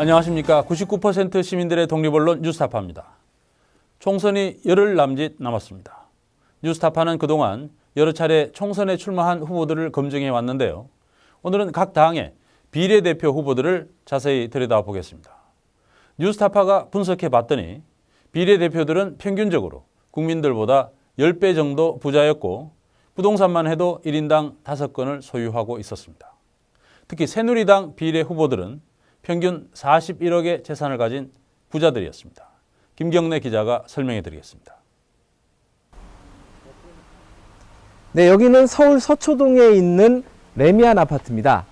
안녕하십니까. 99% 시민들의 독립언론 뉴스타파입니다. 총선이 열흘 남짓 남았습니다. 뉴스타파는 그동안 여러 차례 총선에 출마한 후보들을 검증해 왔는데요. 오늘은 각 당의 비례대표 후보들을 자세히 들여다보겠습니다. 뉴스타파가 분석해 봤더니 비례대표들은 평균적으로 국민들보다 10배 정도 부자였고 부동산만 해도 1인당 5건을 소유하고 있었습니다. 특히 새누리당 비례 후보들은 평균 41억의 재산을 가진 부자들이었습니다. 김경래 기자가 설명해 드리겠습니다. 네, 여기는 서울 서초동에 있는 레미안 아파트입니다.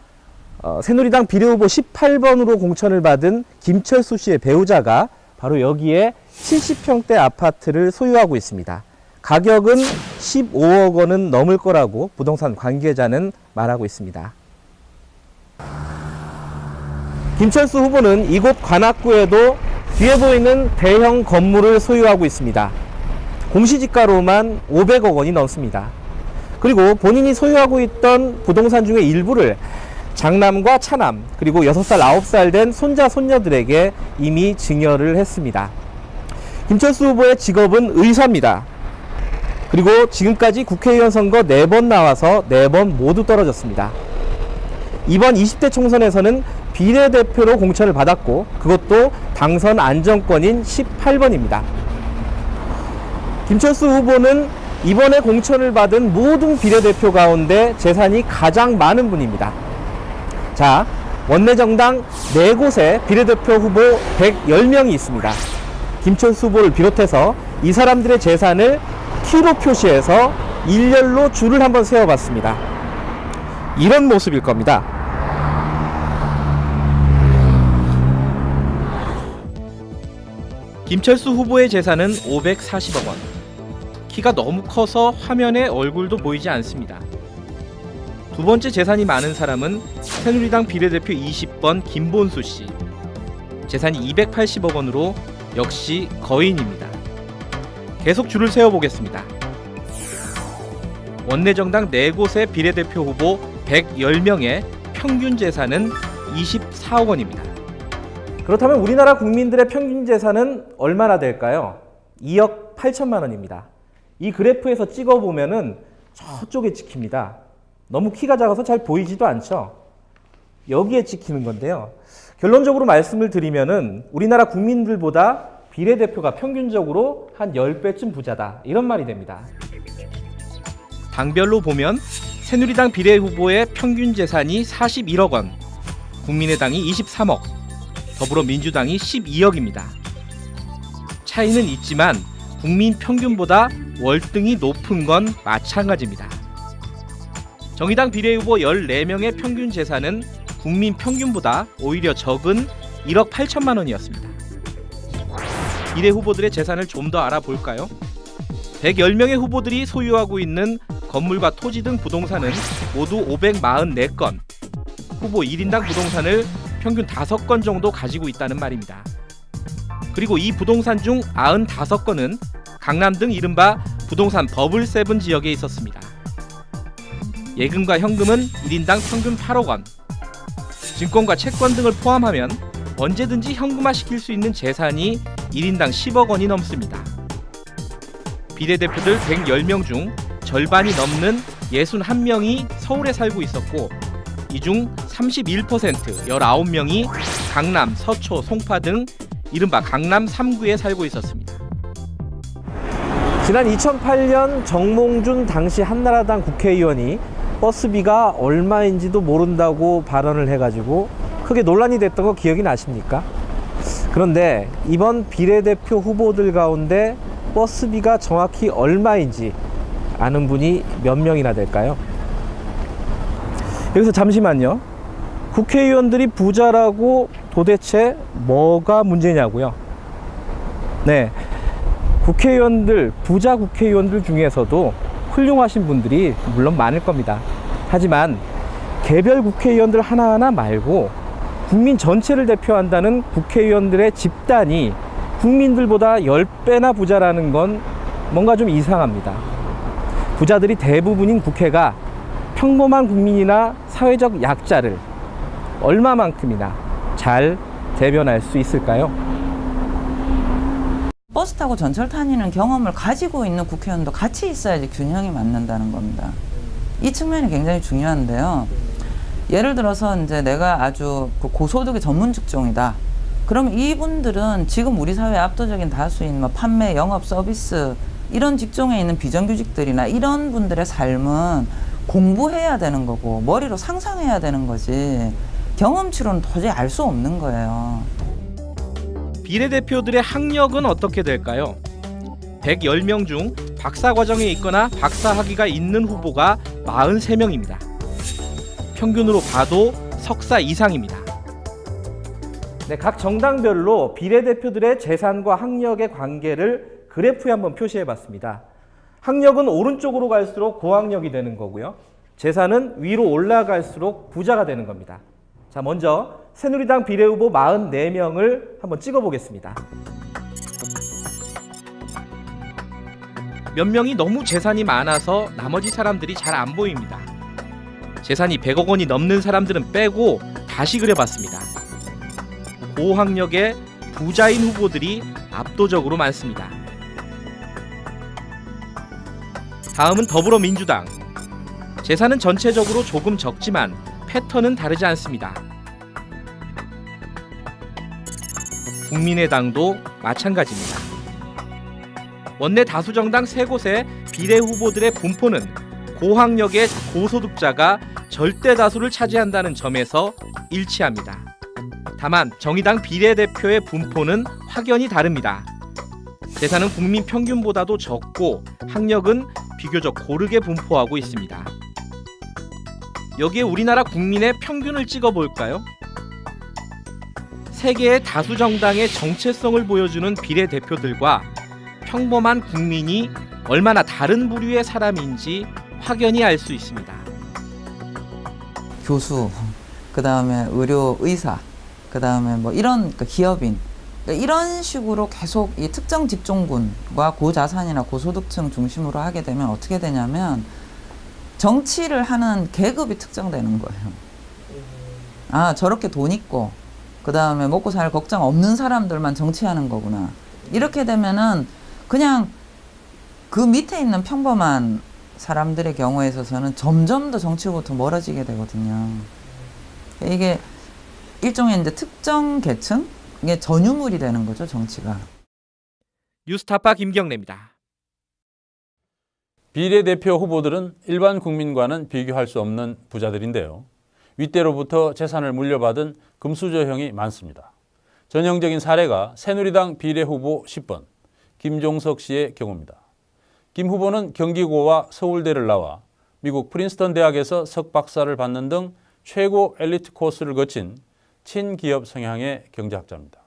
새누리당 비례후보 18번으로 공천을 받은 김철수 씨의 배우자가 바로 여기에 70평대 아파트를 소유하고 있습니다. 가격은 15억 원은 넘을 거라고 부동산 관계자는 말하고 있습니다. 김철수 후보는 이곳 관악구에도 뒤에 보이는 대형 건물을 소유하고 있습니다. 공시지가로만 500억 원이 넘습니다. 그리고 본인이 소유하고 있던 부동산 중에 일부를 장남과 차남, 그리고 6살, 9살 된 손자, 손녀들에게 이미 증여를 했습니다. 김철수 후보의 직업은 의사입니다. 그리고 지금까지 국회의원 선거 4번 나와서 4번 모두 떨어졌습니다. 이번 20대 총선에서는 비례대표로 공천을 받았고 그것도 당선 안정권인 18번입니다. 김철수 후보는 이번에 공천을 받은 모든 비례대표 가운데 재산이 가장 많은 분입니다. 자, 원내정당 4곳에 비례대표 후보 110명이 있습니다. 김철수 후보를 비롯해서 이 사람들의 재산을 키로 표시해서 일렬로 줄을 한번 세워봤습니다. 이런 모습일 겁니다. 김철수 후보의 재산은 540억 원. 키가 너무 커서 화면에 얼굴도 보이지 않습니다. 두 번째 재산이 많은 사람은 새누리당 비례대표 20번 김본수 씨. 재산이 280억 원으로 역시 거인입니다. 계속 줄을 세워보겠습니다. 원내정당 4곳의 비례대표 후보 110명의 평균 재산은 24억 원입니다. 그렇다면 우리나라 국민들의 평균 재산은 얼마나 될까요? 2억 8천만 원입니다. 이 그래프에서 찍어보면은 저쪽에 찍힙니다. 너무 키가 작아서 잘 보이지도 않죠? 여기에 찍히는 건데요. 결론적으로 말씀을 드리면은 우리나라 국민들보다 비례대표가 평균적으로 한 10배쯤 부자다. 이런 말이 됩니다. 당별로 보면 새누리당 비례 후보의 평균 재산이 41억 원, 국민의당이 23억, 더불어민주당이 12억입니다. 차이는 있지만 국민 평균보다 월등히 높은 건 마찬가지입니다. 정의당 비례 후보 14명의 평균 재산은 국민 평균보다 오히려 적은 1억 8천만 원이었습니다. 비례 후보들의 재산을 좀 더 알아볼까요? 110명의 후보들이 소유하고 있는 건물과 토지 등 부동산은 모두 544건, 후보 1인당 부동산을 평균 5건 정도 가지고 있다는 말입니다. 그리고 이 부동산 중 95건은 강남 등 이른바 부동산 버블 세븐 지역에 있었습니다. 예금과 현금은 1인당 평균 8억 원, 증권과 채권 등을 포함하면 언제든지 현금화 시킬 수 있는 재산이 1인당 10억 원이 넘습니다. 비례대표들 110명 중 절반이 넘는 61명이 서울에 살고 있었고 이 중 31% 19명이 강남, 서초, 송파 등 이른바 강남 3구에 살고 있었습니다. 지난 2008년 정몽준 당시 한나라당 국회의원이 버스비가 얼마인지도 모른다고 발언을 해가지고 크게 논란이 됐던 거 기억이 나십니까? 그런데 이번 비례대표 후보들 가운데 버스비가 정확히 얼마인지 아는 분이 몇 명이나 될까요? 여기서 잠시만요. 국회의원들이 부자라고 도대체 뭐가 문제냐고요? 네, 국회의원들, 부자 국회의원들 중에서도 훌륭하신 분들이 물론 많을 겁니다. 하지만 개별 국회의원들 하나하나 말고 국민 전체를 대표한다는 국회의원들의 집단이 국민들보다 10배나 부자라는 건 뭔가 좀 이상합니다. 부자들이 대부분인 국회가 평범한 국민이나 사회적 약자를 얼마만큼이나 잘 대변할 수 있을까요? 버스 타고 전철 다니는 경험을 가지고 있는 국회의원도 같이 있어야지 균형이 맞는다는 겁니다. 이 측면이 굉장히 중요한데요. 예를 들어서 이제 내가 아주 그 고소득의 전문 직종이다. 그럼 이분들은 지금 우리 사회의 압도적인 다수인 뭐 판매, 영업, 서비스 이런 직종에 있는 비정규직들이나 이런 분들의 삶은 공부해야 되는 거고 머리로 상상해야 되는 거지 경험치로는 도저히 알 수 없는 거예요. 비례대표들의 학력은 어떻게 될까요? 110명 중 박사 과정에 있거나 박사 학위가 있는 후보가 43명입니다. 평균으로 봐도 석사 이상입니다. 네, 각 정당별로 비례대표들의 재산과 학력의 관계를 그래프에 한번 표시해 봤습니다. 학력은 오른쪽으로 갈수록 고학력이 되는 거고요. 재산은 위로 올라갈수록 부자가 되는 겁니다. 자, 먼저 새누리당 비례후보 44명을 한번 찍어보겠습니다. 몇 명이 너무 재산이 많아서 나머지 사람들이 잘 안 보입니다. 재산이 100억 원이 넘는 사람들은 빼고 다시 그려봤습니다. 고학력의 부자인 후보들이 압도적으로 많습니다. 다음은 더불어민주당. 재산은 전체적으로 조금 적지만 패턴은 다르지 않습니다. 국민의당도 마찬가지입니다. 원내 다수 정당 3곳의 비례 후보들의 분포는 고학력의 고소득자가 절대 다수를 차지한다는 점에서 일치합니다. 다만 정의당 비례대표의 분포는 확연히 다릅니다. 재산은 국민 평균보다도 적고 학력은 비교적 고르게 분포하고 있습니다. 여기에 우리나라 국민의 평균을 찍어볼까요? 세계의 다수 정당의 정체성을 보여주는 비례대표들과 평범한 국민이 얼마나 다른 부류의 사람인지 확연히 알 수 있습니다. 교수, 그 다음에 의료 의사, 그 다음에 뭐 이런 그러니까 기업인 그러니까 이런 식으로 계속 이 특정 직종군과 고자산이나 고소득층 중심으로 하게 되면 어떻게 되냐면 정치를 하는 계급이 특정되는 거예요. 아, 저렇게 돈 있고 그 다음에 먹고 살 걱정 없는 사람들만 정치하는 거구나. 이렇게 되면은 그냥 그 밑에 있는 평범한 사람들의 경우에 있어서는 점점 더 정치로부터 멀어지게 되거든요. 이게 일종의 이제 특정 계층의 전유물이 되는 거죠, 정치가. 뉴스타파 김경래입니다. 비례대표 후보들은 일반 국민과는 비교할 수 없는 부자들인데요. 윗대로부터 재산을 물려받은 금수저형이 많습니다. 전형적인 사례가 새누리당 비례후보 10번 김종석 씨의 경우입니다. 김 후보는 경기고와 서울대를 나와 미국 프린스턴 대학에서 석박사를 받는 등 최고 엘리트 코스를 거친 친기업 성향의 경제학자입니다.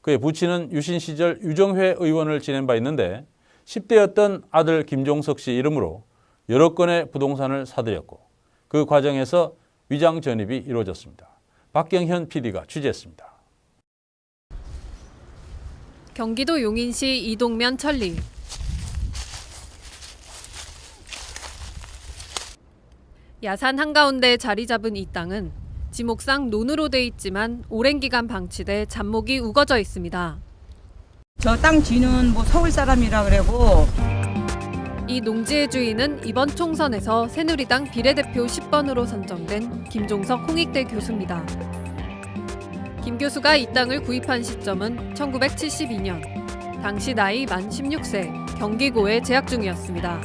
그의 부친은 유신 시절 유정회 의원을 지낸 바 있는데 10대였던 아들 김종석 씨 이름으로 여러 건의 부동산을 사들였고 그 과정에서 위장 전입이 이루어졌습니다. 박경현 PD가 취재했습니다. 경기도 용인시 이동면 천리. 야산 한가운데 자리 잡은 이 땅은 지목상 논으로 돼 있지만 오랜 기간 방치돼 잡목이 우거져 있습니다. 저 땅 뒤는 뭐 서울 사람이라 그래고. 이 농지의 주인은 이번 총선에서 새누리당 비례대표 10번으로 선정된 김종석 홍익대 교수입니다. 김 교수가 이 땅을 구입한 시점은 1972년. 당시 나이 만 16세, 경기고에 재학 중이었습니다.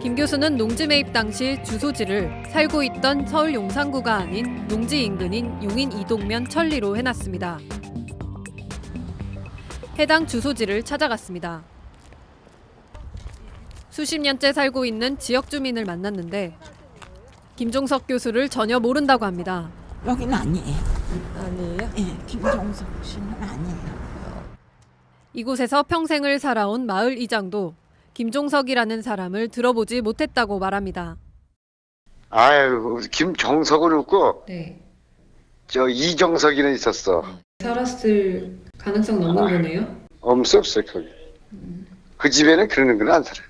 김 교수는 농지 매입 당시 주소지를 살고 있던 서울 용산구가 아닌 농지 인근인 용인 이동면 천리로 해놨습니다. 해당 주소지를 찾아갔습니다. 수십 년째 살고 있는 지역 주민을 만났는데 김종석 교수를 전혀 모른다고 합니다. 여기는 아니에요. 아니에요? 예, 김종석 씨는 아니에요. 이곳에서 평생을 살아온 마을 이장도 김종석이라는 사람을 들어보지 못했다고 말합니다. 아유, 김정석은 없고 네. 저 이정석이는 있었어. 살았을 가능성 높은 거네요? 없어 거기. 그 집에는 그런 건 안 살아.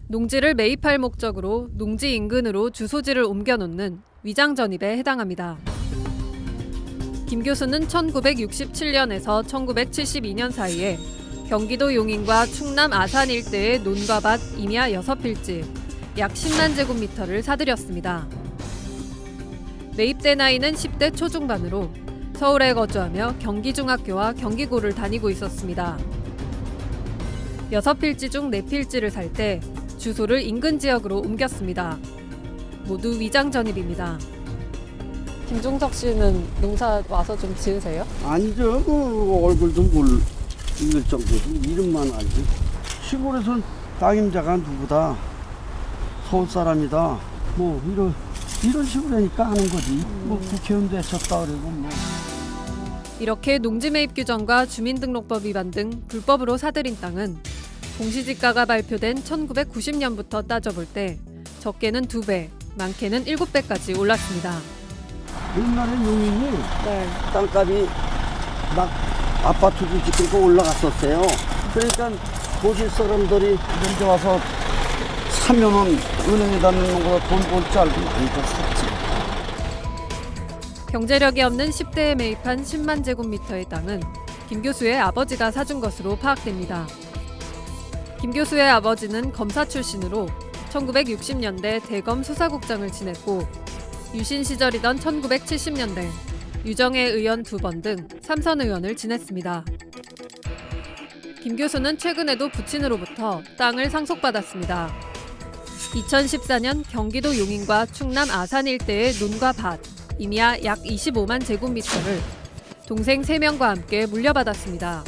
농지를 매입할 목적으로 농지 인근으로 주소지를 옮겨놓는 위장 전입에 해당합니다. 김 교수는 1967년에서 1972년 사이에 경기도 용인과 충남 아산 일대의 논과 밭 임야 6필지, 약 10만 제곱미터를 사들였습니다. 매입대 나이는 10대 초중반으로 서울에 거주하며 경기중학교와 경기고를 다니고 있었습니다. 6필지 중 4필지를 살 때 주소를 인근 지역으로 옮겼습니다. 모두 위장 전입입니다. 김종석 씨는 농사 와서 좀 지으세요? 아니죠. 그 얼굴도 모를 정도지. 이름만 알지. 시골에선 땅임자가 누구다. 서울 사람이다. 뭐 이런 식으로 하니까 하는 거지. 뭐 국회의원 됐었다 그러고 뭐. 이렇게 농지 매입 규정과 주민등록법 위반 등 불법으로 사들인 땅은 공시지가가 발표된 1990년부터 따져볼 때 적게는 2배, 많게는 7배까지 올랐습니다. 옛날에 용인이 땅값이 막 아파트도 짓고 올라갔었어요. 그러니까 도시 사람들이 먼저 와서 사면은 은행에다 넣는 거보다 돈 벌 줄 알고 많이 더 샀지. 경제력이 없는 10대에 매입한 10만 제곱미터의 땅은 김 교수의 아버지가 사준 것으로 파악됩니다. 김 교수의 아버지는 검사 출신으로 1960년대 대검 수사국장을 지냈고 유신 시절이던 1970년대 유정회 의원 2번 등 3선 의원을 지냈습니다. 김 교수는 최근에도 부친으로부터 땅을 상속받았습니다. 2014년 경기도 용인과 충남 아산 일대의 논과 밭, 임야 약 25만 제곱미터를 동생 3명과 함께 물려받았습니다.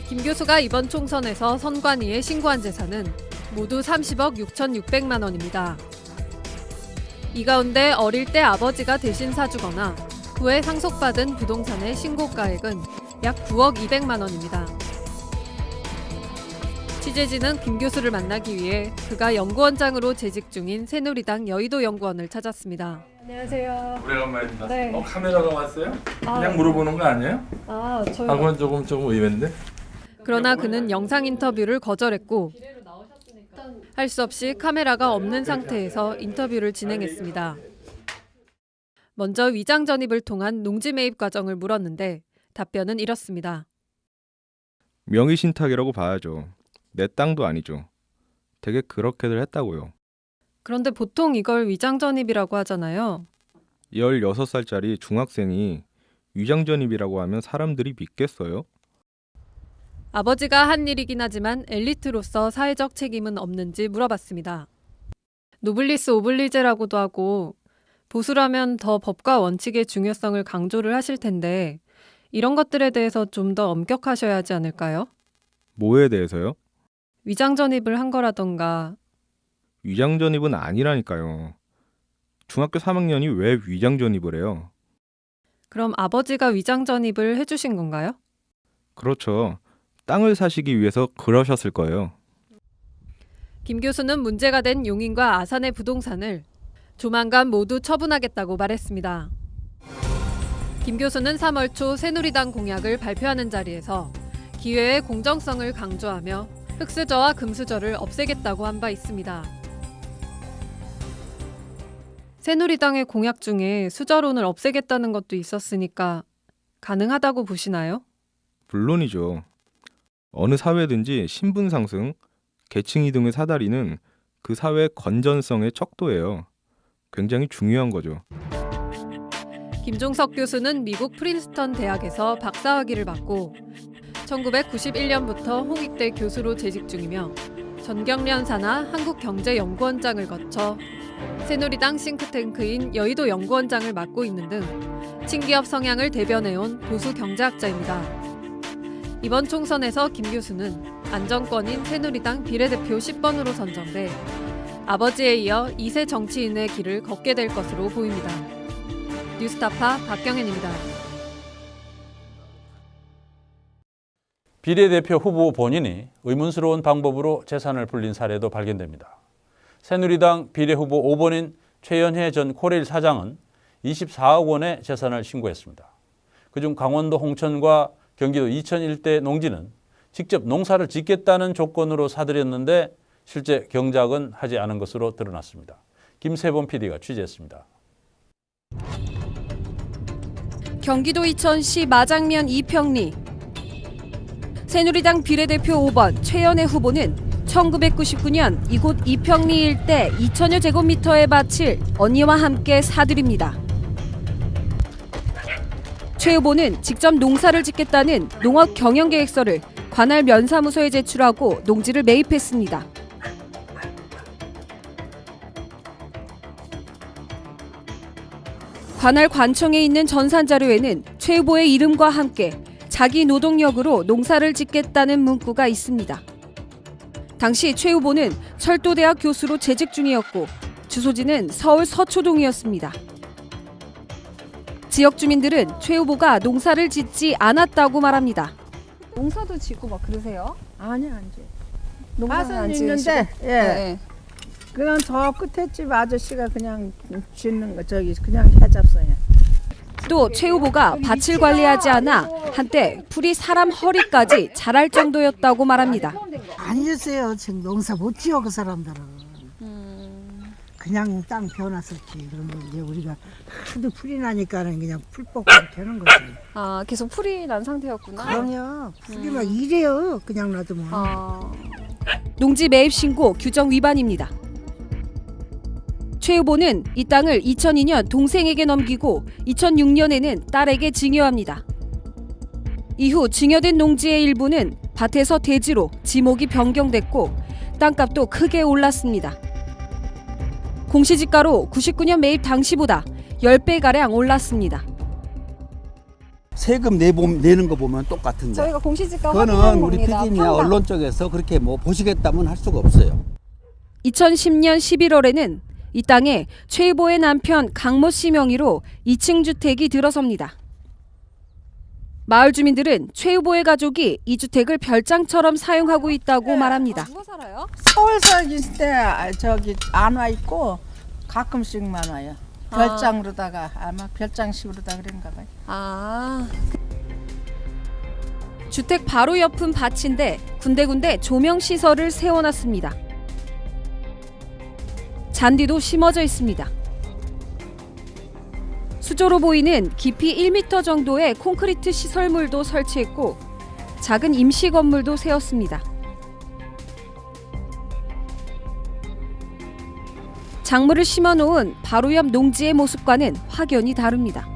김 교수가 이번 총선에서 선관위에 신고한 재산은 모두 30억 6,600만 원입니다. 이 가운데 어릴 때 아버지가 대신 사주거나 후에 상속받은 부동산의 신고가액은 약 9억 200만 원입니다. 취재진은 김 교수를 만나기 위해 그가 연구원장으로 재직 중인 새누리당 여의도 연구원을 찾았습니다. 안녕하세요. 오래간만입니다. 네. 카메라가 왔어요? 아, 그냥 물어보는 거 아니에요? 저희 그건 조금 의외인데. 그러나 그는 영상 인터뷰를 거절했고 할 수 없이 카메라가 없는 상태에서 인터뷰를 진행했습니다. 먼저 위장 전입을 통한 농지 매입 과정을 물었는데 답변은 이렇습니다. 명의신탁이라고 봐야죠. 내 땅도 아니죠. 되게 그렇게들 했다고요. 그런데 보통 이걸 위장 전입이라고 하잖아요. 16살짜리 중학생이 위장전입이라고 하면 사람들이 믿겠어요? 아버지가 한 일이긴 하지만 엘리트로서 사회적 책임은 없는지 물어봤습니다. 노블리스 오블리제라고도 하고 보수라면 더 법과 원칙의 중요성을 강조를 하실 텐데 이런 것들에 대해서 좀 더 엄격하셔야 하지 않을까요? 뭐에 대해서요? 위장 전입을 한 거라던가. 위장전입은 아니라니까요. 중학교 3학년이 왜 위장전입을 해요? 그럼 아버지가 위장 전입을 해주신 건가요? 그렇죠. 땅을 사시기 위해서 그러셨을 거예요. 김 교수는 문제가 된 용인과 아산의 부동산을 조만간 모두 처분하겠다고 말했습니다. 김 교수는 3월 초 새누리당 공약을 발표하는 자리에서 기회의 공정성을 강조하며 흑수저와 금수저를 없애겠다고 한 바 있습니다. 새누리당의 공약 중에 수저론을 없애겠다는 것도 있었으니까 가능하다고 보시나요? 물론이죠. 어느 사회든지 신분 상승, 계층 이동의 사다리는 그 사회의 건전성의 척도예요. 굉장히 중요한 거죠. 김종석 교수는 미국 프린스턴 대학에서 박사학위를 받고 1991년부터 홍익대 교수로 재직 중이며 전경련사나 한국경제연구원장을 거쳐 새누리당 싱크탱크인 여의도 연구원장을 맡고 있는 등 친기업 성향을 대변해온 보수 경제학자입니다. 이번 총선에서 김 교수는 안정권인 새누리당 비례대표 10번으로 선정돼 아버지에 이어 2세 정치인의 길을 걷게 될 것으로 보입니다. 뉴스타파 박경현입니다. 비례대표 후보 본인이 의문스러운 방법으로 재산을 불린 사례도 발견됩니다. 새누리당 비례후보 5번인 최연혜 전 코레일 사장은 24억 원의 재산을 신고했습니다. 그중 강원도 홍천과 경기도 이천 일대 농지는 직접 농사를 짓겠다는 조건으로 사들였는데 실제 경작은 하지 않은 것으로 드러났습니다. 김세범 PD가 취재했습니다. 경기도 이천시 마장면 이평리. 새누리당 비례대표 5번 최연애 후보는 1999년 이곳 이평리 일대 2천여 제곱미터의 밭을 언니와 함께 사들입니다. 최 후보는 직접 농사를 짓겠다는 농업 경영계획서를 관할 면사무소에 제출하고 농지를 매입했습니다. 관할 관청에 있는 전산 자료에는 최 후보의 이름과 함께 자기 노동력으로 농사를 짓겠다는 문구가 있습니다. 당시 최 후보는 철도대학 교수로 재직 중이었고 주소지는 서울 서초동이었습니다. 지역 주민들은 최 후보가 농사를 짓지 않았다고 말합니다. 농사도 짓고 막 그러세요? 아니 안 지. 농사는 안 있는데 지으시고? 예. 네. 그냥 저 끝에 집 아저씨가 그냥 짓는 거 저기 그냥 해잡어요. 또 최 후보가 밭을 관리하지 않아 한때 풀이 사람 허리까지 자랄 정도였다고 말합니다. 아니었어요. 지금 농사 못 지어 그 사람들은. 그냥 땅 비워놨었지. 그러면 이제 우리가 하도 풀이 나니까는 그냥 풀 뽑고 이렇게 하는 거지. 아, 계속 풀이 난 상태였구나. 그럼요. 풀이 막 이래요. 그냥 놔두면. 농지 매입 신고 규정 위반입니다. 최 후보는 이 땅을 2002년 동생에게 넘기고 2006년에는 딸에게 증여합니다. 이후 증여된 농지의 일부는 밭에서 대지로 지목이 변경됐고 땅값도 크게 올랐습니다. 공시지가로 99년 매입 당시보다 10배가량 올랐습니다. 세금 내는 거 보면 똑같은데. 저희가 공시지가 그거는 우리 PD나 언론 쪽에서 그렇게 뭐 보시겠다면 할 수가 없어요. 2010년 11월에는 이 땅에 최 후보의 남편 강모 씨 명의로 2층 주택이 들어섭니다. 마을 주민들은 최 후보의 가족이 이 주택을 별장처럼 사용하고 있다고 말합니다. 누가 살아요? 서울서 있을 때 저기 안 와 있고 가끔씩만 와요. 별장으로다가 아마 별장식으로다 그런가 봐요. 주택 바로 옆은 밭인데 군데군데 조명 시설을 세워놨습니다. 잔디도 심어져 있습니다. 수조로 보이는 깊이 1m 정도의 콘크리트 시설물도 설치했고 작은 임시 건물도 세웠습니다. 작물을 심어놓은 바로 옆 농지의 모습과는 확연히 다릅니다.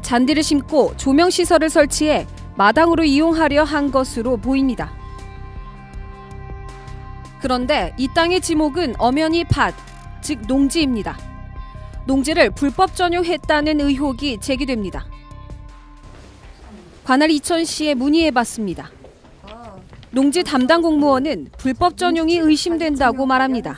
잔디를 심고 조명시설을 설치해 마당으로 이용하려 한 것으로 보입니다. 그런데 이 땅의 지목은 엄연히 밭, 즉 농지입니다. 농지를 불법 전용했다는 의혹이 제기됩니다. 관할 이천시에 문의해봤습니다. 농지 담당 공무원은 불법 전용이 의심된다고 말합니다.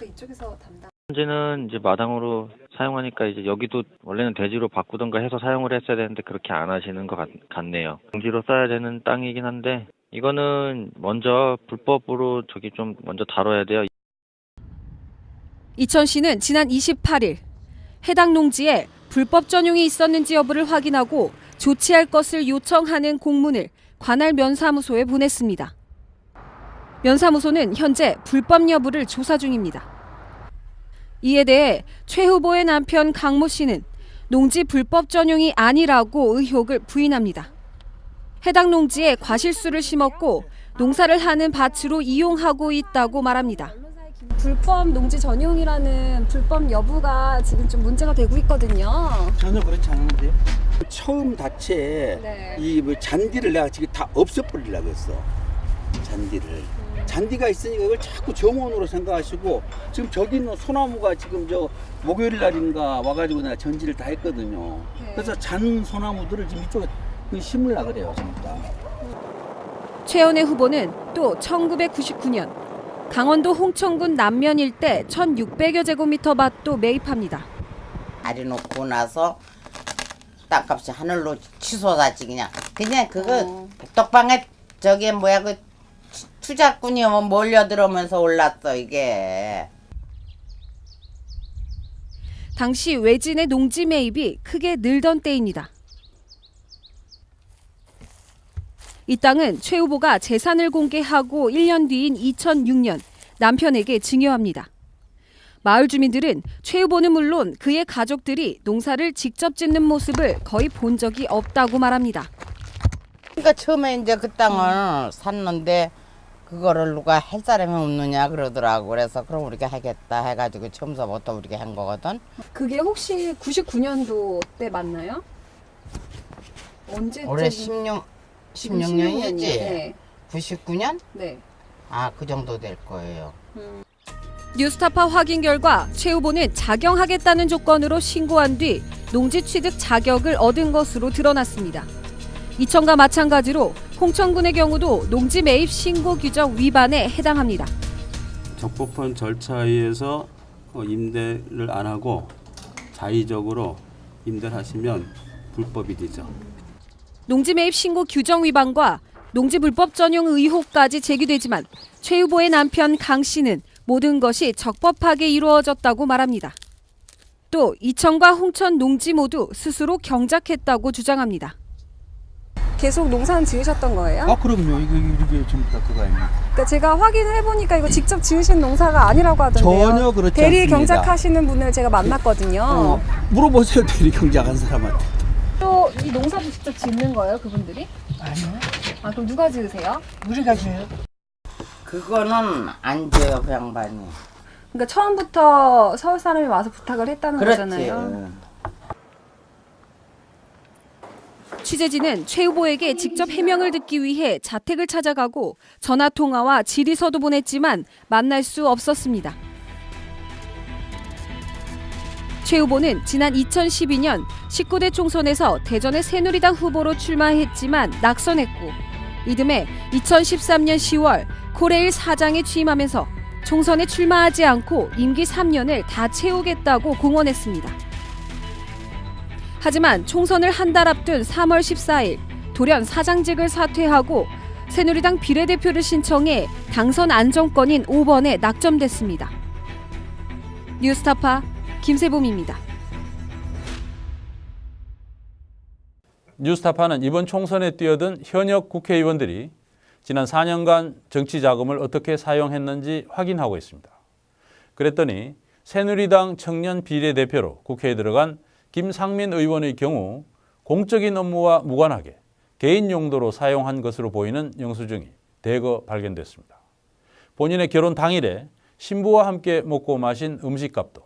현재는 이제 마당으로 사용하니까 이제 여기도 원래는 대지로 바꾸던가 해서 사용을 했어야 되는데 그렇게 안 하시는 것 같네요. 농지로 써야 되는 땅이긴 한데 이거는 먼저 불법으로 저기 좀 먼저 다뤄야 돼요. 이천시는 지난 28일 해당 농지에 불법 전용이 있었는지 여부를 확인하고 조치할 것을 요청하는 공문을 관할 면사무소에 보냈습니다. 면사무소는 현재 불법 여부를 조사 중입니다. 이에 대해 최 후보의 남편 강모 씨는 농지 불법 전용이 아니라고 의혹을 부인합니다. 해당 농지에 과실수를 심었고 농사를 하는 밭으로 이용하고 있다고 말합니다. 불법 농지 전용이라는 불법 여부가 지금 좀 문제가 되고 있거든요. 전혀 그렇지 않은데요. 처음 밭에 이 잔디를 내가 지금 다 없애버리려고 했어. 잔디를. 잔디가 있으니까 이걸 자꾸 정원으로 생각하시고 지금 저기 있는 소나무가 지금 저 목요일 날인가 와가지고 내가 전지를 다 했거든요. 그래서 잔 소나무들을 지금 이쪽에 심으려고 그래요. 전부 다. 최연애 후보는 또 1999년 강원도 홍천군 남면 일대 1,600여 제곱미터 밭도 매입합니다. 아려놓고 나서 땅값이 하늘로 치솟았지 그냥 그거 떡방에 저게 뭐야 그 투자꾼이 몰려들어오면서 올랐어 이게. 당시 외진의 농지 매입이 크게 늘던 때입니다. 이 땅은 최 후보가 재산을 공개하고 1년 뒤인 2006년 남편에게 증여합니다. 마을 주민들은 최 후보는 물론 그의 가족들이 농사를 직접 짓는 모습을 거의 본 적이 없다고 말합니다. 그러니까 처음에 이제 그 땅을 샀는데 그거를 누가 할 사람이 없느냐 그러더라고. 그래서 그럼 우리가 하겠다 해가지고 처음서부터 우리가 한 거거든. 그게 혹시 99년도 때 맞나요? 언제쯤? 올해 16년이었지? 네. 99년? 네. 아, 그 정도 될 거예요. 뉴스타파 확인 결과 최 후보는 자경하겠다는 조건으로 신고한 뒤 농지 취득 자격을 얻은 것으로 드러났습니다. 이천과 마찬가지로 홍천군의 경우도 농지 매입 신고 규정 위반에 해당합니다. 적법한 절차에 의해서 임대를 안 하고 자의적으로 임대를 하시면 불법이 되죠. 농지 매입 신고 규정 위반과 농지 불법 전용 의혹까지 제기되지만 최 후보의 남편 강 씨는 모든 것이 적법하게 이루어졌다고 말합니다. 또 이천과 홍천 농지 모두 스스로 경작했다고 주장합니다. 계속 농사는 지으셨던 거예요? 아, 그럼요. 이게 전부 다 그거 아닙니까? 그러니까 제가 확인을 해보니까 이거 직접 지으신 농사가 아니라고 하던데요. 전혀 그렇지 대리 않습니다. 경작하시는 분을 제가 만났거든요. 물어보세요, 대리 경작한 사람한테. 또 이 농사도 직접 짓는 거예요, 그분들이? 아니요. 아, 그럼 누가 지으세요? 우리가 줘요. 그거는 안 줘요, 그 양반이. 그러니까 처음부터 서울 사람이 와서 부탁을 했다는 그렇지. 거잖아요. 취재진은 최 후보에게 직접 해명을 듣기 위해 자택을 찾아가고 전화 통화와 질의서도 보냈지만 만날 수 없었습니다. 최 후보는 지난 2012년 19대 총선에서 대전의 새누리당 후보로 출마했지만 낙선했고 이듬해 2013년 10월 코레일 사장에 취임하면서 총선에 출마하지 않고 임기 3년을 다 채우겠다고 공언했습니다. 하지만 총선을 한 달 앞둔 3월 14일 돌연 사장직을 사퇴하고 새누리당 비례대표를 신청해 당선 안정권인 5번에 낙점됐습니다. 뉴스타파 김세봄입니다. 뉴스타파는 이번 총선에 뛰어든 현역 국회의원들이 지난 4년간 정치 자금을 어떻게 사용했는지 확인하고 있습니다. 그랬더니 새누리당 청년 비례대표로 국회에 들어간 김상민 의원의 경우 공적인 업무와 무관하게 개인 용도로 사용한 것으로 보이는 영수증이 대거 발견됐습니다. 본인의 결혼 당일에 신부와 함께 먹고 마신 음식값도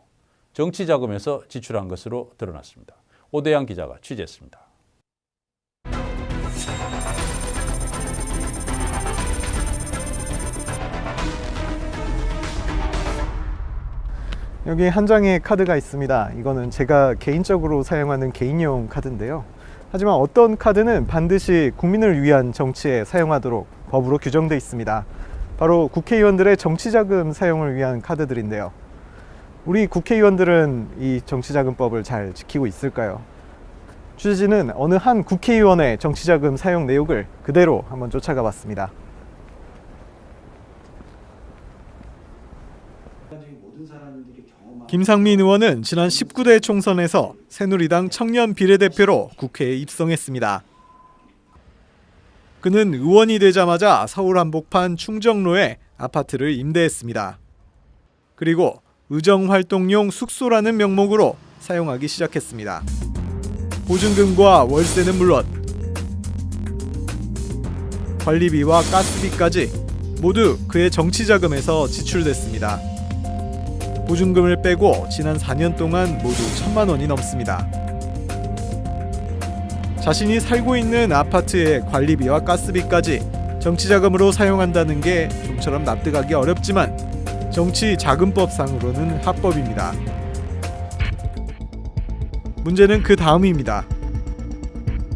정치 자금에서 지출한 것으로 드러났습니다. 오대양 기자가 취재했습니다. 여기 한 장의 카드가 있습니다. 이거는 제가 개인적으로 사용하는 개인용 카드인데요. 하지만 어떤 카드는 반드시 국민을 위한 정치에 사용하도록 법으로 규정되어 있습니다. 바로 국회의원들의 정치자금 사용을 위한 카드들인데요. 우리 국회의원들은 이 정치자금법을 잘 지키고 있을까요? 취재진은 어느 한 국회의원의 정치자금 사용 내역을 그대로 한번 쫓아가 봤습니다. 김상민 의원은 지난 19대 총선에서 새누리당 청년 비례대표로 국회에 입성했습니다. 그는 의원이 되자마자 서울 한복판 충정로에 아파트를 임대했습니다. 그리고 의정활동용 숙소라는 명목으로 사용하기 시작했습니다. 보증금과 월세는 물론 관리비와 가스비까지 모두 그의 정치자금에서 지출됐습니다. 보증금을 빼고 지난 4년 동안 모두 1,000만 원이 넘습니다. 자신이 살고 있는 아파트의 관리비와 가스비까지 정치자금으로 사용한다는 게 좀처럼 납득하기 어렵지만 정치자금법상으로는 합법입니다. 문제는 그 다음입니다.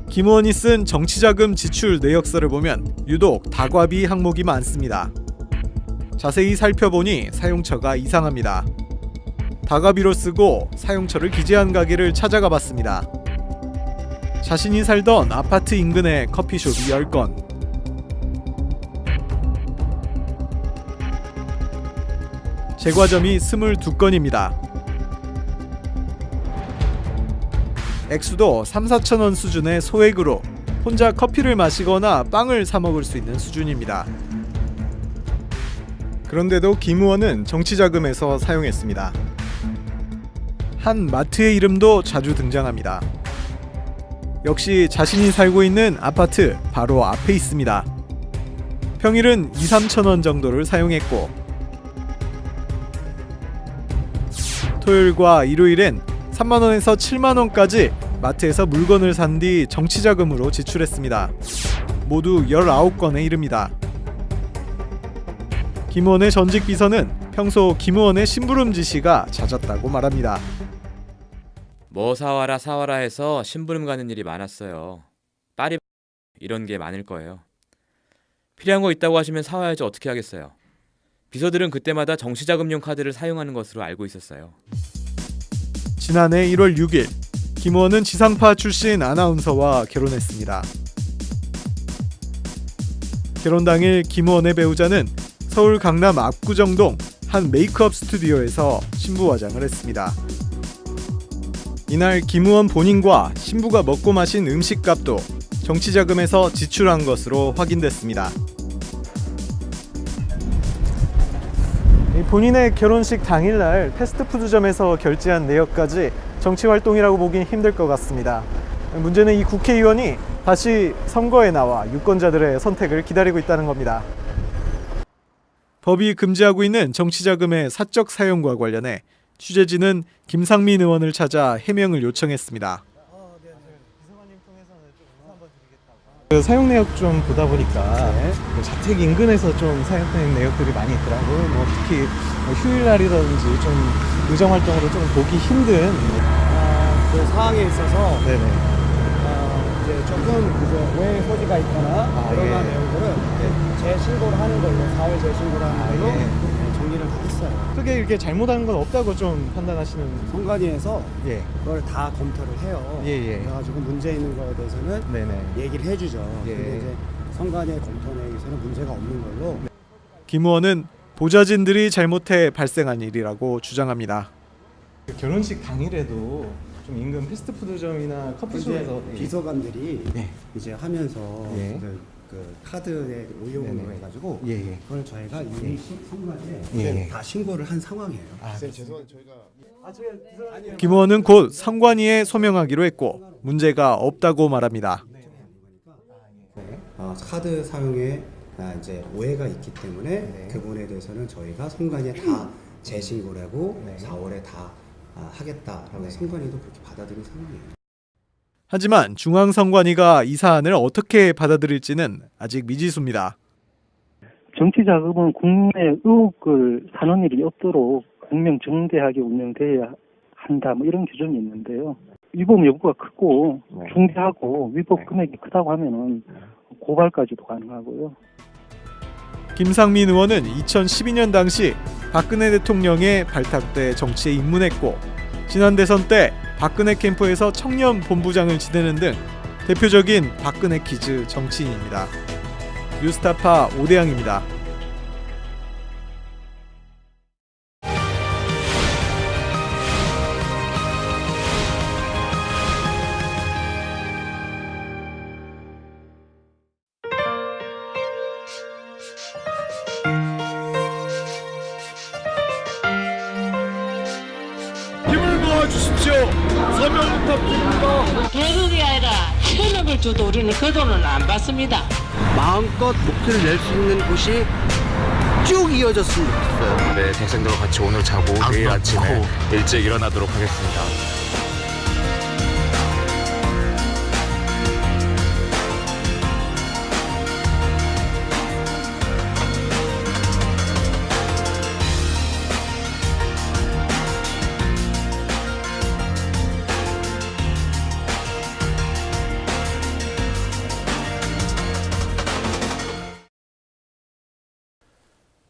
김 의원이 쓴 정치자금 지출 내역서를 보면 유독 다과비 항목이 많습니다. 자세히 살펴보니 사용처가 이상합니다. 다과비로 쓰고 사용처를 기재한 가게를 찾아가 봤습니다. 자신이 살던 아파트 인근의 커피숍이 10건, 제과점이 22건입니다. 액수도 3-4천 원 수준의 소액으로 혼자 커피를 마시거나 빵을 사 먹을 수 있는 수준입니다. 그런데도 김 의원은 정치자금에서 사용했습니다. 한 마트의 이름도 자주 등장합니다. 역시 자신이 살고 있는 아파트 바로 앞에 있습니다. 평일은 2-3천 원 정도를 사용했고 토요일과 일요일엔 3만 원에서 7만 원까지 마트에서 물건을 산 뒤 정치자금으로 지출했습니다. 모두 19건에 이릅니다. 김 의원의 전직 비서는 평소 김 의원의 심부름 지시가 잦았다고 말합니다. 뭐 사와라 사와라 해서 심부름 가는 일이 많았어요. 파리 이런 게 많을 거예요. 필요한 거 있다고 하시면 사와야지 어떻게 하겠어요. 비서들은 그때마다 정치자금용 카드를 사용하는 것으로 알고 있었어요. 지난해 1월 6일 김 의원은 지상파 출신 아나운서와 결혼했습니다. 결혼 당일 김 의원의 배우자는 서울 강남 압구정동 한 메이크업 스튜디오에서 신부 화장을 했습니다. 이날 김 의원 본인과 신부가 먹고 마신 음식값도 정치자금에서 지출한 것으로 확인됐습니다. 본인의 결혼식 당일날 패스트푸드점에서 결제한 내역까지 정치활동이라고 보긴 힘들 것 같습니다. 문제는 이 국회의원이 다시 선거에 나와 유권자들의 선택을 기다리고 있다는 겁니다. 법이 금지하고 있는 정치자금의 사적 사용과 관련해 취재진은 김상민 의원을 찾아 해명을 요청했습니다. 사용 내역 좀 보다 보니까 자택 인근에서 좀 사용된 내역들이 많이 있더라고요. 뭐 특히 휴일날이라든지 좀 의정 활동으로 좀 보기 힘든 그 상황에 있어서 네네. 이제 조금 이제 오해 소지가 있거나 그런 내용들은 재신고를 하는 걸로 사회 재신고를 하는 걸로 정리를 했어요. 크게 이렇게 잘못한 건 없다고 좀 판단하시는 선관위에서 그걸 다 검토를 해요. 그래가지고 문제 있는 거에 대해서는 얘기를 해주죠. 근데 이제 선관위의 검토 내에서는 문제가 없는 걸로. 김 의원은 보좌진들이 잘못해 발생한 일이라고 주장합니다. 결혼식 당일에도 좀 인근 패스트푸드점이나 커피숍에서 비서관들이 이제 하면서 그 카드에 오용으로 해가지고 그걸 저희가 이미 선관위에 다 신고를 한 상황이에요. 죄송한데 저희가 김 의원은 곧 선관위에 소명하기로 했고 문제가 없다고 말합니다. 카드 사용에 이제 오해가 있기 때문에 그 부분에 대해서는 저희가 선관위에 다 재신고를 하고 4월에 다 하겠다라고 선관위도 그렇게 받아들인 상황이에요. 하지만 중앙선관위가 이 사안을 어떻게 받아들일지는 아직 미지수입니다. 정치자금은 국민의 의혹을 사는 일이 없도록 공명정대하게 운영돼야 한다, 뭐 이런 규정이 있는데요. 위법 여부가 크고 중대하고 위법 금액이 크다고 하면은 고발까지도 가능하고요. 김상민 의원은 2012년 당시 박근혜 대통령의 발탁 때 정치에 입문했고 지난 대선 때 박근혜 캠프에서 청년 본부장을 지내는 등 대표적인 박근혜 키즈 정치인입니다. 뉴스타파 오대양입니다. 힘을 모아주십시오. 서명 부탁드립니다. 대국이 아니라 천억을 줘도 우리는 그 돈은 안 받습니다. 마음껏 목소리를 낼 수 있는 곳이 쭉 이어졌으면 좋겠어요. 네, 대생들과 같이 오늘 자고 내일 아침에 일찍 일어나도록 하겠습니다.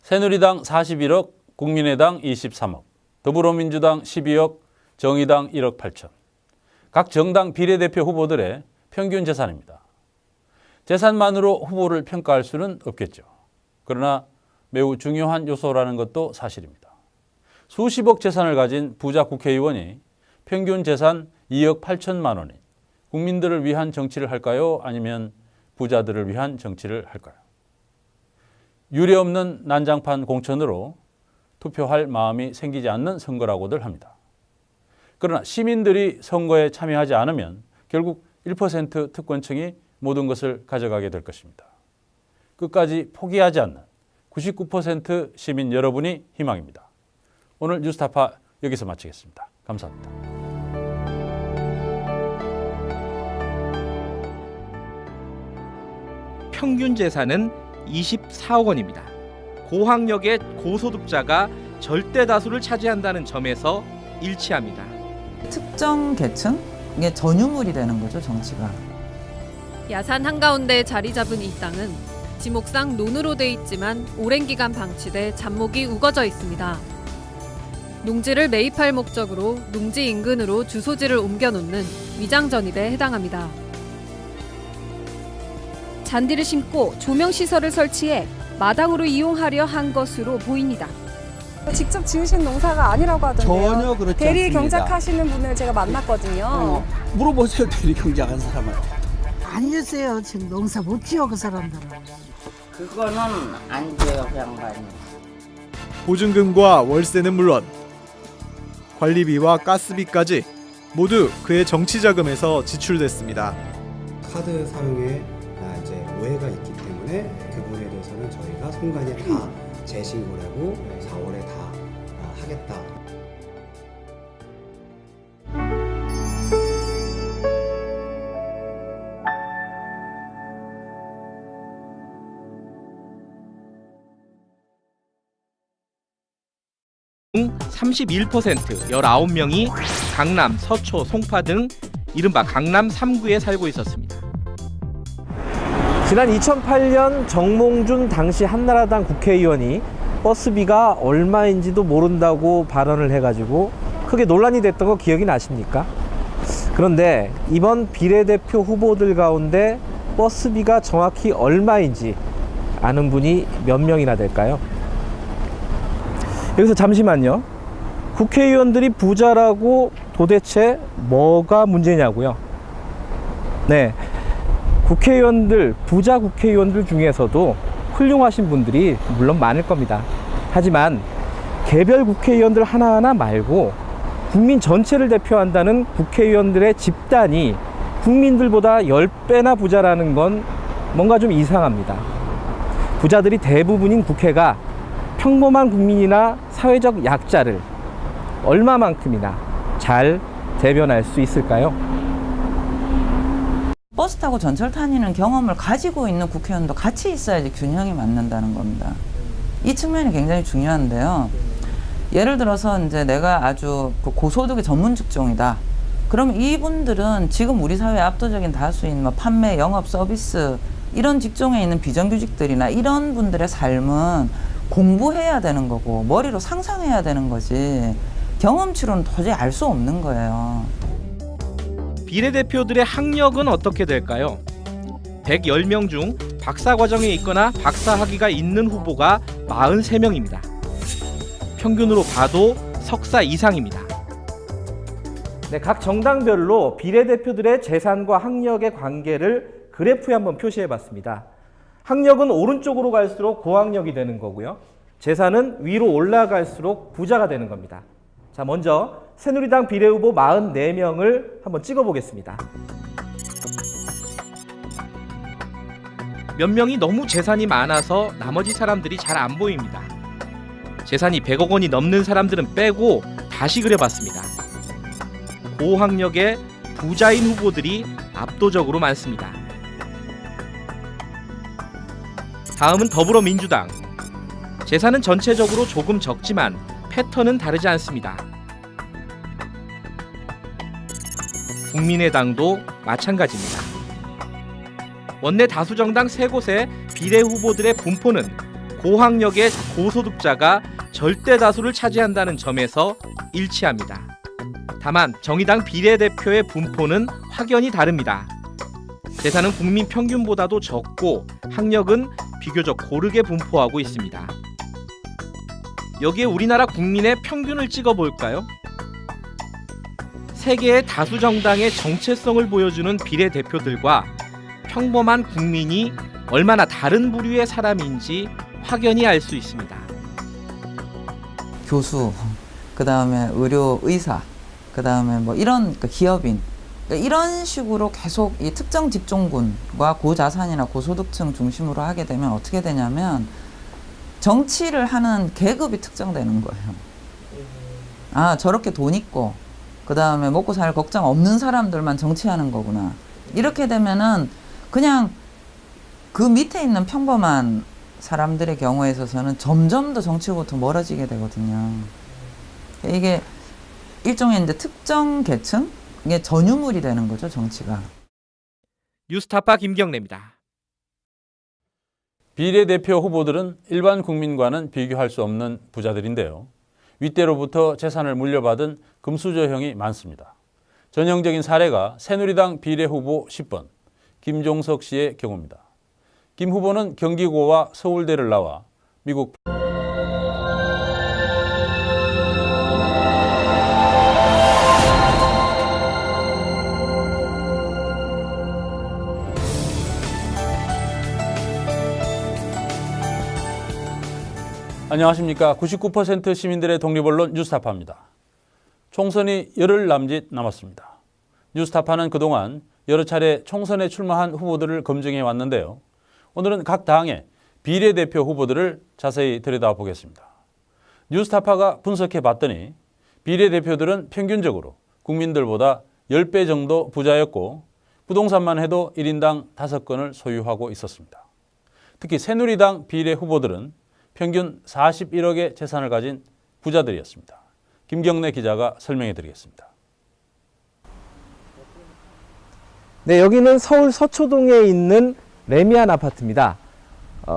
새누리당 41억, 국민의당 23억, 더불어민주당 12억, 정의당 1억 8천. 각 정당 비례대표 후보들의 평균 재산입니다. 재산만으로 후보를 평가할 수는 없겠죠. 그러나 매우 중요한 요소라는 것도 사실입니다. 수십억 재산을 가진 부자 국회의원이 평균 재산 2억 8천만 원인 국민들을 위한 정치를 할까요? 아니면 부자들을 위한 정치를 할까요? 유례없는 난장판 공천으로 투표할 마음이 생기지 않는 선거라고들 합니다. 그러나 시민들이 선거에 참여하지 않으면 결국 1% 특권층이 모든 것을 가져가게 될 것입니다. 끝까지 포기하지 않는 99% 시민 여러분이 희망입니다. 오늘 뉴스타파 여기서 마치겠습니다. 감사합니다. 평균 재산은 24억 원입니다. 고학력의 고소득자가 절대 다수를 차지한다는 점에서 일치합니다. 특정 계층? 이게 전유물이 되는 거죠, 정치가. 야산 한가운데 자리 잡은 이 땅은 지목상 논으로 돼 있지만 오랜 기간 방치돼 잡목이 우거져 있습니다. 농지를 매입할 목적으로 농지 인근으로 주소지를 옮겨놓는 위장 전입에 해당합니다. 잔디를 심고 조명시설을 설치해 마당으로 이용하려 한 것으로 보입니다. 직접 지으신 농사가 아니라고 하던데요. 전혀 그렇지 대리 않습니다. 경작하시는 분을 제가 만났거든요. 물어보세요, 대리 경작한 사람한테. 아니었어요. 지금 농사 못 지어 그 사람들은. 그거는 안 돼요, 그 양반이. 보증금과 월세는 물론 관리비와 가스비까지 모두 그의 정치자금에서 지출됐습니다. 카드 사용에 이제 오해가 있기 때문에 그 부분에 대해서는 저희가 송간에 다 재신고를 하고 4월에 다 하겠다. 중 31% 19명이 강남, 서초, 송파 등 이른바 강남 3구에 살고 있었습니다. 지난 2008년 정몽준 당시 한나라당 국회의원이 버스비가 얼마인지도 모른다고 발언을 해가지고 크게 논란이 됐던 거 기억이 나십니까? 그런데 이번 비례대표 후보들 가운데 버스비가 정확히 얼마인지 아는 분이 몇 명이나 될까요? 여기서 잠시만요. 국회의원들이 부자라고 도대체 뭐가 문제냐고요? 네. 국회의원들, 부자 국회의원들 중에서도 훌륭하신 분들이 물론 많을 겁니다. 하지만 개별 국회의원들 하나하나 말고 국민 전체를 대표한다는 국회의원들의 집단이 국민들보다 10배나 부자라는 건 뭔가 좀 이상합니다. 부자들이 대부분인 국회가 평범한 국민이나 사회적 약자를 얼마만큼이나 잘 대변할 수 있을까요? 버스 타고 전철 다니는 경험을 가지고 있는 국회의원도 같이 있어야지 균형이 맞는다는 겁니다. 이 측면이 굉장히 중요한데요. 예를 들어서 이제 내가 아주 고소득의 전문 직종이다. 그럼 이분들은 지금 우리 사회의 압도적인 다수인 뭐 판매, 영업, 서비스 이런 직종에 있는 비정규직들이나 이런 분들의 삶은 공부해야 되는 거고 머리로 상상해야 되는 거지 경험치로는 도저히 알 수 없는 거예요. 비례대표들의 학력은 어떻게 될까요? 110명 중 박사과정에 있거나 박사학위가 있는 후보가 43명입니다. 평균으로 봐도 석사 이상입니다. 네, 각 정당별로 비례대표들의 재산과 학력의 관계를 그래프에 한번 표시해 봤습니다. 학력은 오른쪽으로 갈수록 고학력이 되는 거고요. 재산은 위로 올라갈수록 부자가 되는 겁니다. 자, 먼저 새누리당 비례후보 44명을 한번 찍어보겠습니다. 몇 명이 너무 재산이 많아서 나머지 사람들이 잘 안 보입니다. 재산이 100억 원이 넘는 사람들은 빼고 다시 그려봤습니다. 고학력의 부자인 후보들이 압도적으로 많습니다. 다음은 더불어민주당. 재산은 전체적으로 조금 적지만 패턴은 다르지 않습니다. 국민의당도 마찬가지입니다. 원내 다수정당 3곳의 비례 후보들의 분포는 고학력의 고소득자가 절대 다수를 차지한다는 점에서 일치합니다. 다만 정의당 비례대표의 분포는 확연히 다릅니다. 재산은 국민 평균보다도 적고 학력은 비교적 고르게 분포하고 있습니다. 여기에 우리나라 국민의 평균을 찍어볼까요? 세계의 다수 정당의 정체성을 보여주는 비례대표들과 평범한 국민이 얼마나 다른 부류의 사람인지 확연히 알 수 있습니다. 교수, 그 다음에 의료 의사, 그다음에 뭐 이런 기업인, 이런 식으로 계속 이 특정 직종군과 고자산이나 고소득층 중심으로 하게 되면 어떻게 되냐면 정치를 하는 계급이 특정되는 거예요. 아, 저렇게 돈 있고 그다음에 먹고 살 걱정 없는 사람들만 정치하는 거구나. 이렇게 되면은 그냥 그 밑에 있는 평범한 사람들의 경우에 있어서는 점점 더 정치로부터 멀어지게 되거든요. 이게 일종의 이제 특정 계층? 이게 전유물이 되는 거죠, 정치가. 뉴스타파 김경래입니다. 비례대표 후보들은 일반 국민과는 비교할 수 없는 부자들인데요. 윗대로부터 재산을 물려받은 금수저형이 많습니다. 전형적인 사례가 새누리당 비례후보 10번 김종석 씨의 경우입니다. 김 후보는 경기고와 서울대를 나와 미국 안녕하십니까. 99% 시민들의 독립언론 뉴스타파입니다. 총선이 열흘 남짓 남았습니다. 뉴스타파는 그동안 여러 차례 총선에 출마한 후보들을 검증해 왔는데요. 오늘은 각 당의 비례대표 후보들을 자세히 들여다보겠습니다. 뉴스타파가 분석해 봤더니 비례대표들은 평균적으로 국민들보다 10배 정도 부자였고 부동산만 해도 1인당 5건을 소유하고 있었습니다. 특히 새누리당 비례 후보들은 평균 41억의 재산을 가진 부자들이었습니다. 김경래 기자가 설명해 드리겠습니다. 네, 여기는 서울 서초동에 있는 레미안 아파트입니다.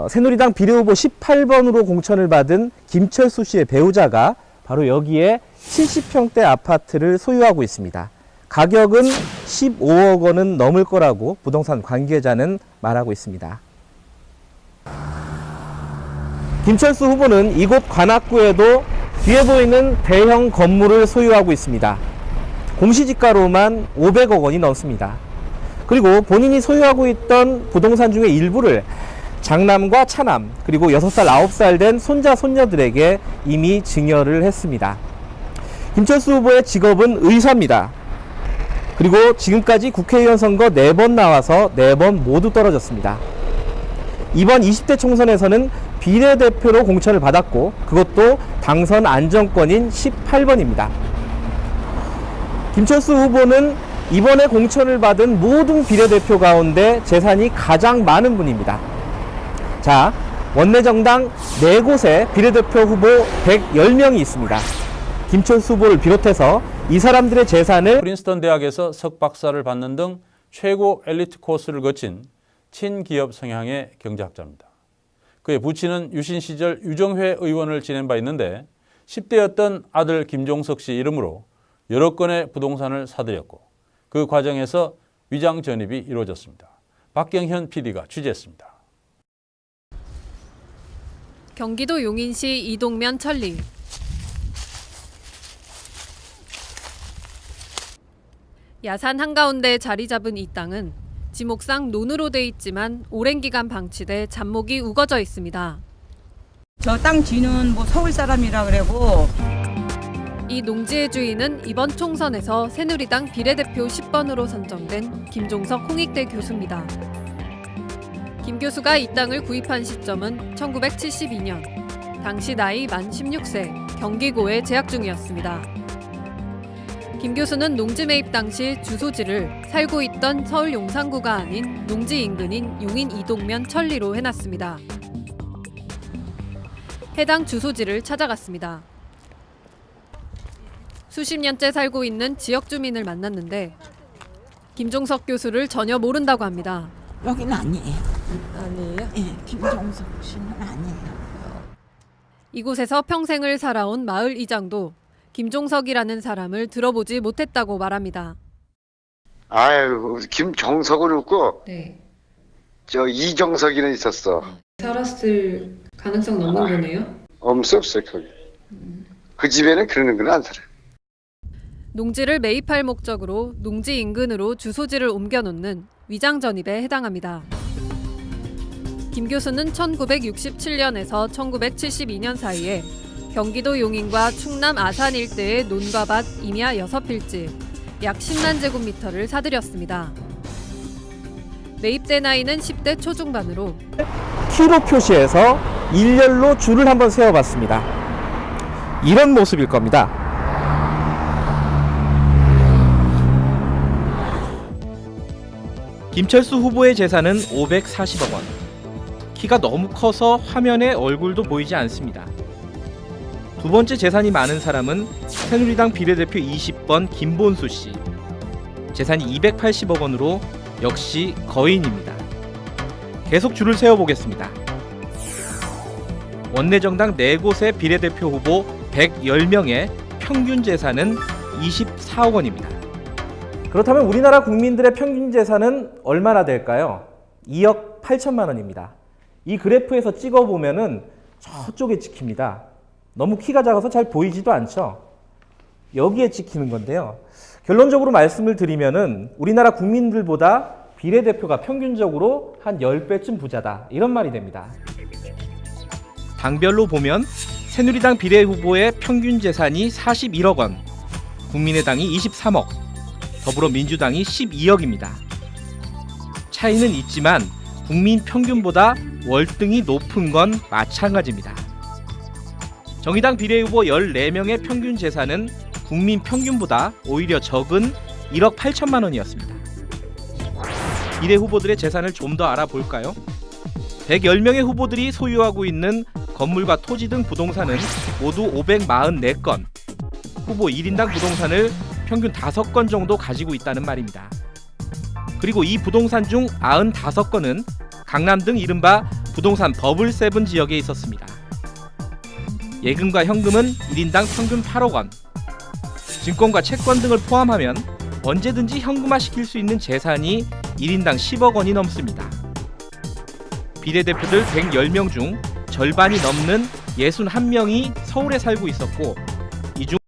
새누리당 비례후보 18번으로 공천을 받은 김철수 씨의 배우자가 바로 여기에 70평대 아파트를 소유하고 있습니다. 가격은 15억 원은 넘을 거라고 부동산 관계자는 말하고 있습니다. 김철수 후보는 이곳 관악구에도 뒤에 보이는 대형 건물을 소유하고 있습니다. 공시지가로만 500억 원이 넘습니다. 그리고 본인이 소유하고 있던 부동산 중에 일부를 장남과 차남, 그리고 6살, 9살 된 손자, 손녀들에게 이미 증여를 했습니다. 김철수 후보의 직업은 의사입니다. 그리고 지금까지 국회의원 선거 4번 나와서 4번 모두 떨어졌습니다. 이번 20대 총선에서는 비례대표로 공천을 받았고 그것도 당선 안정권인 18번입니다. 김철수 후보는 이번에 공천을 받은 모든 비례대표 가운데 재산이 가장 많은 분입니다. 자, 원내정당 4곳에 비례대표 후보 110명이 있습니다. 김철수 후보를 비롯해서 이 사람들의 재산을 프린스턴 대학에서 석박사를 받는 등 최고 엘리트 코스를 거친 친기업 성향의 경제학자입니다. 그의 부친은 유신 시절 유정회 의원을 지낸 바 있는데 10대였던 아들 김종석 씨 이름으로 여러 건의 부동산을 사들였고 그 과정에서 위장 전입이 이루어졌습니다. 박경현 PD가 취재했습니다. 경기도 용인시 이동면 천리. 야산 한가운데 자리 잡은 이 땅은 지목상 논으로 돼 있지만 오랜 기간 방치돼 잡목이 우거져 있습니다. 저 땅 뒤는 뭐 서울 사람이라 그러고. 이 농지의 주인은 이번 총선에서 새누리당 비례대표 10번으로 선정된 김종석 홍익대 교수입니다. 김 교수가 이 땅을 구입한 시점은 1972년. 당시 나이 만 16세, 경기고에 재학 중이었습니다. 김 교수는 농지 매입 당시 주소지를 살고 있던 서울 용산구가 아닌 농지 인근인 용인 이동면 천리로 해놨습니다. 해당 주소지를 찾아갔습니다. 수십 년째 살고 있는 지역 주민을 만났는데 김종석 교수를 전혀 모른다고 합니다. 여기는 아니에요. 아니에요? 예, 김종석 씨는 아니에요. 이곳에서 평생을 살아온 마을 이장도 김종석이라는 사람을 들어보지 못했다고 말합니다. 아유, 김종석은 없고 네. 저 이정석이는 있었어. 살았을 가능성 높은 거네요? 없어 거기. 그 집에는 그러는 건 안 살아. 농지를 매입할 목적으로 농지 인근으로 주소지를 옮겨놓는 위장 전입에 해당합니다. 김 교수는 1967년에서 1972년 사이에 경기도 용인과 충남 아산 일대의 논과 밭 임야 6필지, 약 10만 제곱미터를 사들였습니다. 매입대 나이는 10대 초중반으로 키로 표시해서 일렬로 줄을 한번 세워봤습니다. 이런 모습일 겁니다. 김철수 후보의 재산은 540억 원. 키가 너무 커서 화면에 얼굴도 보이지 않습니다. 두 번째 재산이 많은 사람은 새누리당 비례대표 20번 김본수 씨. 재산이 280억 원으로 역시 거인입니다. 계속 줄을 세워보겠습니다. 원내정당 4곳의 비례대표 후보 110명의 평균 재산은 24억 원입니다. 그렇다면 우리나라 국민들의 평균 재산은 얼마나 될까요? 2억 8천만 원입니다. 이 그래프에서 찍어보면은 저쪽에 찍힙니다. 너무 키가 작아서 잘 보이지도 않죠? 여기에 찍히는 건데요. 결론적으로 말씀을 드리면은 우리나라 국민들보다 비례대표가 평균적으로 한 10배쯤 부자다. 이런 말이 됩니다. 당별로 보면 새누리당 비례 후보의 평균 재산이 41억 원, 국민의당이 23억, 더불어민주당이 12억입니다. 차이는 있지만 국민 평균보다 월등히 높은 건 마찬가지입니다. 정의당 비례 후보 14명의 평균 재산은 국민 평균보다 오히려 적은 1억 8천만 원이었습니다. 비례 후보들의 재산을 좀 더 알아볼까요? 110명의 후보들이 소유하고 있는 건물과 토지 등 부동산은 모두 544건, 후보 1인당 부동산을 평균 5건 정도 가지고 있다는 말입니다. 그리고 이 부동산 중 95건은 강남 등 이른바 부동산 버블 세븐 지역에 있었습니다. 예금과 현금은 1인당 평균 8억 원, 증권과 채권 등을 포함하면 언제든지 현금화시킬 수 있는 재산이 1인당 10억 원이 넘습니다. 비례대표들 110명 중 절반이 넘는 61명이 서울에 살고 있었고, 이 중